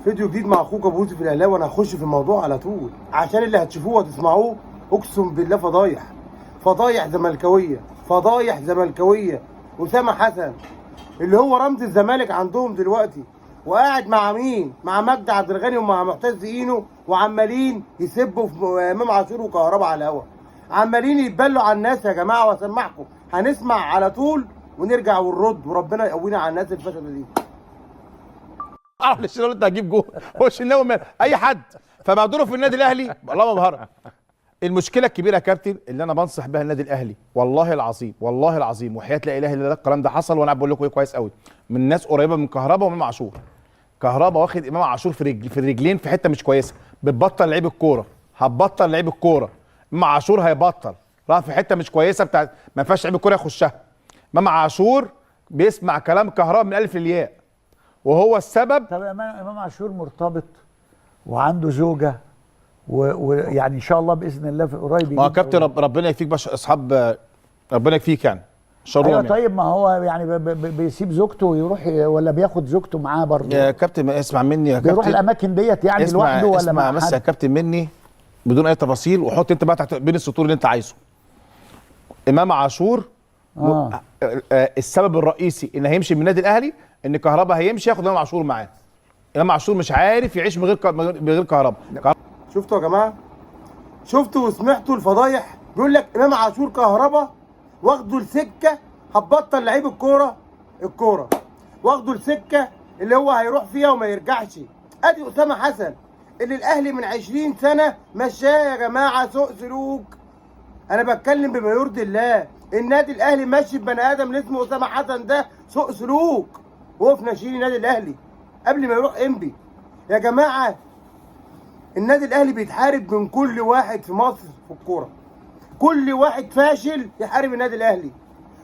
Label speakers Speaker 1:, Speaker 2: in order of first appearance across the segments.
Speaker 1: فيديو جديد مع اخوك ابو يوسف الاهلاوي. وانا هخش في الموضوع على طول عشان اللي هتشوفوه وتسمعوه اقسم بالله فضايح فضايح زملكاويه فضايح زملكاويه. اسامه حسن اللي هو رمز الزمالك عندهم دلوقتي وقاعد مع مين؟ مع مجدي عبد الغني ومع معتز اينو وعمالين يسبوا في امام عاشور وكهربا على الهوا، عمالين يتبلوا على الناس يا جماعه. واسمعكم هنسمع على طول ونرجع ونرد وربنا يقوينا على الناس الفشله دي.
Speaker 2: الشناوي انت هتجيب جول، هو الشناوي اي حد فمقدوره في النادي الاهلي الله مبهره. المشكله الكبيره يا كابتن اللي انا بنصح بها النادي الاهلي والله العظيم والله العظيم وحياه لا اله الا الله الكلام ده حصل، وانا بقول لكم ايه كويس قوي من ناس قريبه من كهربا وامام عاشور. كهربا واخد امام عاشور في الرجلين في حته مش كويسه، بتبطل لعيب الكوره، هتبطل لعيب الكوره. امام عاشور هيبطل، راح في حته مش كويسه بتاعت ما ينفعش لعيب الكوره يخشها. امام عاشور بيسمع كلام كهربا من الف للياء وهو السبب.
Speaker 3: طب امام عاشور مرتبط وعنده زوجه ويعني ان شاء الله باذن الله في قريب.
Speaker 2: ما هو كابتن ربنا يكفيك باش اصحاب، ربنا يكفيك يعني شرهم.
Speaker 3: ايوه
Speaker 2: يعني.
Speaker 3: طيب ما هو يعني بيسيب زوجته ويروح ولا بياخد زوجته معاه برضه؟
Speaker 2: يا كابتن اسمع مني يا كابتن،
Speaker 3: بيروح الاماكن ديت يعني لوحده ولا مع حد؟
Speaker 2: اسمع بس يا كابتن مني بدون اي تفاصيل، وحط انت بقى تحت بين السطور اللي انت عايزه. امام عاشور السبب الرئيسي ان هيمشي من النادي الاهلي ان كهربا هيمشي ياخد امام عاشور معاه. امام عاشور مش عارف يعيش من غير كهربا.
Speaker 1: شفتوا يا جماعه؟ شفتوا وسمعتوا الفضايح؟ بيقول لك امام عاشور كهربا واخده لسكه هتبطل لعيب الكوره واخده لسكه اللي هو هيروح فيها وما يرجعش. ادي اسامه حسن اللي الاهلي من 20 سنه مشاه يا جماعه سوء سلوك. انا بتكلم بما يرضي الله. النادي الاهلي ماشي ببني ادم اللي اسمه اسامه حسن ده سوء سلوك وهو في ناشئين النادي الاهلي قبل ما يروح انبي. يا جماعه النادي الاهلي بيتحارب من كل واحد في مصر في الكوره. كل واحد فاشل يحارب النادي الاهلي،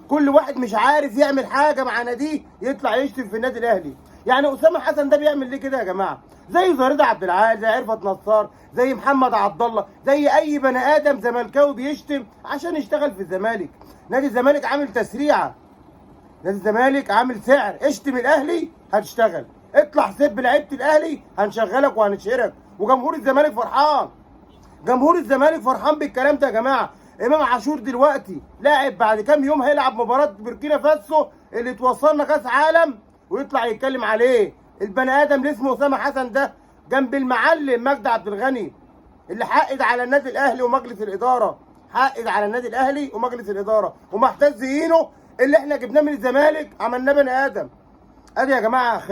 Speaker 1: كل واحد مش عارف يعمل حاجه مع ناديه يطلع يشتم في النادي الاهلي. يعني اسامه حسن ده بيعمل ليه كده يا جماعه؟ زي رضا عبد العال، زي عرفت نصار، زي محمد عبد الله، زي اي بني ادم زملكاوي بيشتم عشان يشتغل في الزمالك. نادي الزمالك عامل تسريعه، نادي الزمالك عامل سعر، اشتم الاهلي هتشتغل، اطلع سب لعيبه الاهلي هنشغلك وهنشهرك. وجمهور الزمالك فرحان، جمهور الزمالك فرحان بالكلام ده يا جماعه. امام عاشور دلوقتي لاعب بعد كام يوم هيلعب مباراه بوركينا فاسو اللي توصلنا كاس عالم ويطلع يتكلم عليه البني ادم اللي اسمه اسامه حسن ده جنب المعلم مجدي عبد الغني اللي حقد على النادي الاهلي ومجلس الاداره، حقد على النادي الاهلي ومجلس الاداره ومحتز اينو اللي احنا جبناه من الزمالك عملناه بني ادم. ادي يا جماعه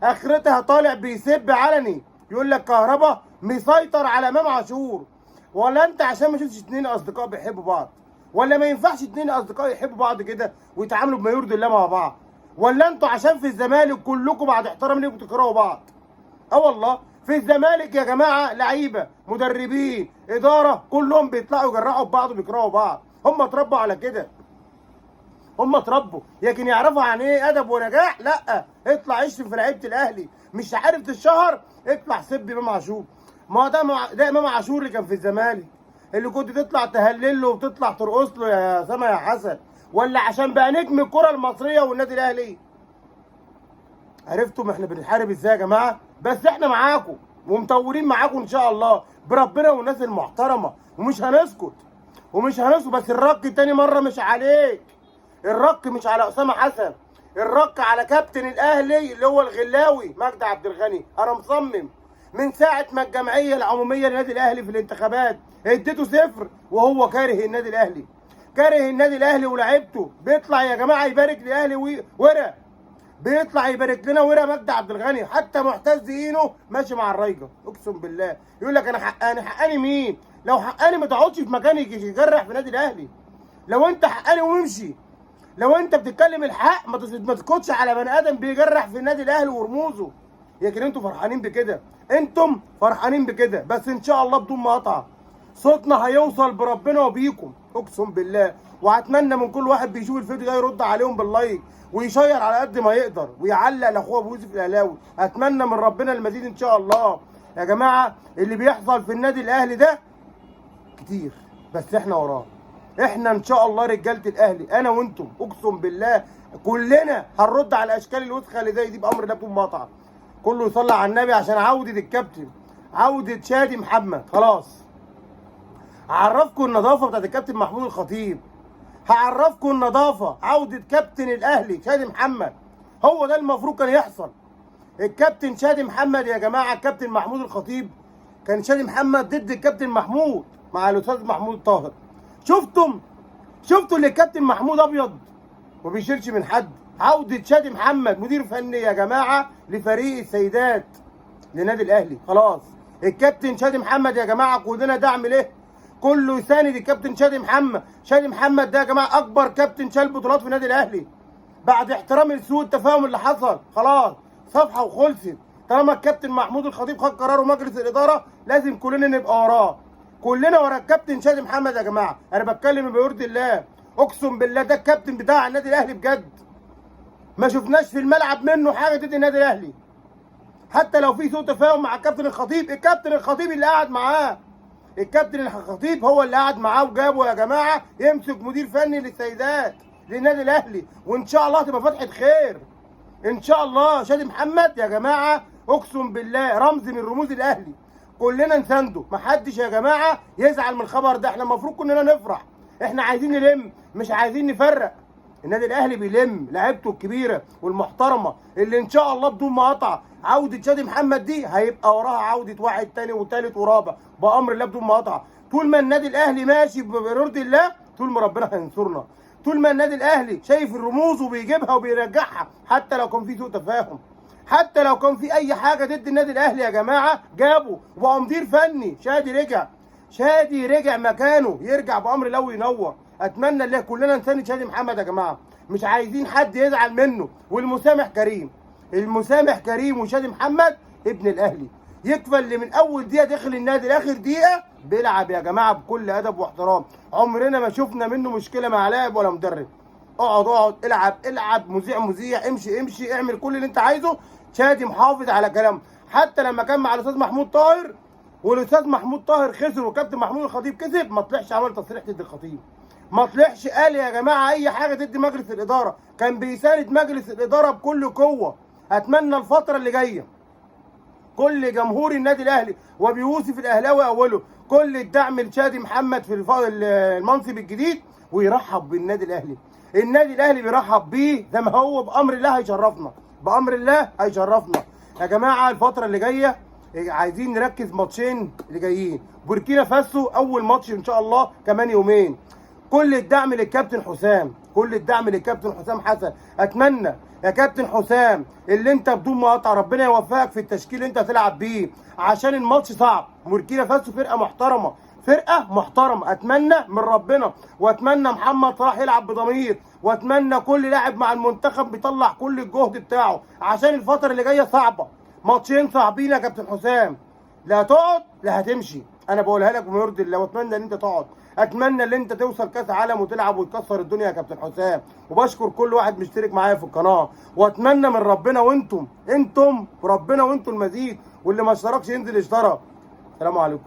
Speaker 1: اخرتها طالع بيسب علني يقول لك كهربا مسيطر على امام عاشور. ولا انت عشان ما شفتش اتنين اصدقاء بيحبوا بعض؟ ولا ما ينفعش اتنين اصدقاء يحبوا بعض كده ويتعاملوا بما يرضي الله مع بعض؟ ولا انتوا عشان في الزمالك كلكم بعد احترام ليكم بتكرهوا بعض؟ والله في الزمالك يا جماعه لعيبه مدربين اداره كلهم بيطلعوا يجرحوا في بعض وبيكرهوا بعض. هم اتربوا على كده، هم اتربوا لكن يعرفوا عن ايه ادب ونجاح؟ لا، اطلع اشتم في لعيبه الاهلي. مش عارف تتشهر اطلع سب امام عاشور. ما هو ده امام عاشور اللي كان في الزمالك اللي كنت تطلع تهلل له وتطلع ترقص له يا سما يا حسن. ولا عشان بقى نجم الكره المصريه والنادي الاهلي؟ عرفتم احنا بنحارب ازاي يا جماعه؟ بس احنا معاكم ومطورين معاكم ان شاء الله بربنا والناس المحترمه ومش هنسكت بس الرك تاني مره مش عليك، الرك مش على اسامه حسن، الرك على كابتن الاهلي اللي هو الغلاوي مجدي عبد الغني. انا مصمم من ساعه ما الجمعيه العموميه للنادي الاهلي في الانتخابات اديته 0 وهو كاره النادي الاهلي، كاره النادي الاهلي ولاعيبته. بيطلع يا جماعه يبارك للاهلي ورا، بيطلع يبارك لنا ورا مجدي عبد الغني. حتى معتز اينو ماشي مع الرايجه اقسم بالله يقول لك انا حقاني مين؟ لو حقاني ما تقعدش في مكاني يجرح في النادي الاهلي. لو انت حقاني وامشي، لو انت بتتكلم الحق ما تسكتش على بني ادم بيجرح في النادي الاهلي ورموزه. لكن انتوا فرحانين بكده، انتم فرحانين بكده. بس ان شاء الله بدون مقاطعه صوتنا هيوصل بربنا وبيكم اقسم بالله. واتمنى من كل واحد بيشوف الفيديو ده يرد عليهم باللايك ويشير على قد ما يقدر ويعلق لاخوه ابو يوسف الاهلاوي. اتمنى من ربنا المزيد ان شاء الله. يا جماعه اللي بيحصل في النادي الاهلي ده كتير بس احنا وراه. احنا ان شاء الله رجاله الاهلي انا وانتم اقسم بالله كلنا هنرد على الاشكال الوسخه اللي زي دي بامر الله بدون مقاطعه. كله يصلي على النبي عشان عوده الكابتن، عوده شادي محمد. خلاص هعرفكم النظافه بتاعت الكابتن محمود الخطيب، هعرفكم النظافه، عوده كابتن الاهلي شادي محمد. هو ده المفروض كان يحصل. الكابتن شادي محمد يا جماعه، الكابتن محمود الخطيب كان شادي محمد ضد الكابتن محمود مع الاستاذ محمود طاهر. شفتوا اللي الكابتن محمود ابيض ما بيشيلش من حد. عوده شادي محمد مدير فني يا جماعه لفريق السيدات لنادي الاهلي. خلاص الكابتن شادي محمد يا جماعه كلنا دعم ليه، كله يساند الكابتن شادي محمد. شادي محمد ده يا جماعه اكبر كابتن شال بطولات في النادي الاهلي. بعد احترام لسوء التفاهم اللي حصل خلاص صفحه وخلصت. طالما الكابتن محمود الخطيب خد قراره مجلس الاداره لازم كلنا نبقى وراه، كلنا ورا الكابتن شادي محمد يا جماعه. انا بتكلم بيرضي الله، اقسم بالله ده الكابتن بتاع النادي الاهلي بجد. ما شفناش في الملعب منه حاجه ضد النادي الاهلي. حتى لو في سوء تفاهم مع الكابتن الخطيب، الكابتن الخطيب اللي قاعد معاه، الكابتن الخطيب هو اللي قاعد معاه وجابه يا جماعه يمسك مدير فني للسيدات للنادي الاهلي. وان شاء الله تبقى فتحه خير ان شاء الله. شادي محمد يا جماعه اقسم بالله رمز من رموز الاهلي، كلنا نسانده. محدش يا جماعه يزعل من الخبر ده، احنا المفروض كلنا نفرح. احنا عايزين نلم مش عايزين نفرق. النادي الاهلي بيلم لعيبته الكبيره والمحترمه اللي ان شاء الله بدون مقاطعه عوده شادي محمد دي هيبقى وراها عوده واحد تاني وتالت ورابع بامر الله بدون مقاطعه. طول ما النادي الاهلي ماشي برضي الله طول ما ربنا هينصرنا. طول ما النادي الاهلي شايف الرموز وبيجيبها وبيرجعها، حتى لو كان في سوء تفاهم، حتى لو كان في اي حاجه ضد النادي الاهلي يا جماعه جابه وبقى مدير فني. شادي رجع مكانه، يرجع بامر الله وينور. اتمنى ان كلنا نساند شادي محمد يا جماعه، مش عايزين حد يزعل منه. والمسامح كريم، المسامح كريم. وشادي محمد ابن الاهلي يكفى اللي من اول دقيقه داخل النادي لاخر دقيقه بيلعب يا جماعه بكل ادب واحترام. عمرنا ما شفنا منه مشكله مع لاعب ولا مدرب. اقعد العب، مذيع امشي اعمل كل اللي انت عايزه. شادي محافظ على كلامه. حتى لما كان مع الاستاذ محمود طاهر والاستاذ محمود طاهر خسر وكابتن محمود الخطيب كسب، ما طلعش عمل تصريح ضد الخطيب، ما طلعش قال يا جماعه اي حاجه ضد مجلس الاداره. كان بيساند مجلس الاداره بكل قوه. اتمنى الفتره اللي جايه كل جمهور النادي الاهلي وبيوصف الاهلاوي اوله كل الدعم لشادي محمد في المنصب الجديد، ويرحب بالنادي الاهلي. النادي الاهلي بيرحب بيه زي ما هو بامر الله هيشرفنا، بامر الله هيشرفنا يا جماعه. الفتره اللي جايه عايزين نركز ماتشين اللي جايين. بوركينا فاسو اول ماتش ان شاء الله كمان يومين. كل الدعم للكابتن حسام، كل الدعم للكابتن حسام حسن. اتمنى يا كابتن حسام اللي انت بدون مقاطعه ربنا يوفقك في التشكيل اللي انت هتلعب بيه، عشان الماتش صعب. بوركينا فاسو فرقه محترمه، اتمنى من ربنا واتمنى محمد صلاح يلعب بضمير، واتمنى كل لاعب مع المنتخب بيطلع كل الجهد بتاعه عشان الفتره اللي جايه صعبه. ماتشين صعبين يا كابتن حسام، لا هتقعد لا هتمشي. انا بقولها لك بما يرضي الله، واتمنى ان انت تقعد. اتمنى ان انت توصل كاس عالم وتلعب وتكسر الدنيا يا كابتن حسام. وبشكر كل واحد مشترك معايا في القناه، واتمنى من ربنا وانتم وربنا وانتم المزيد، واللي ما اشتركش ينزل يشترك. السلام عليكم.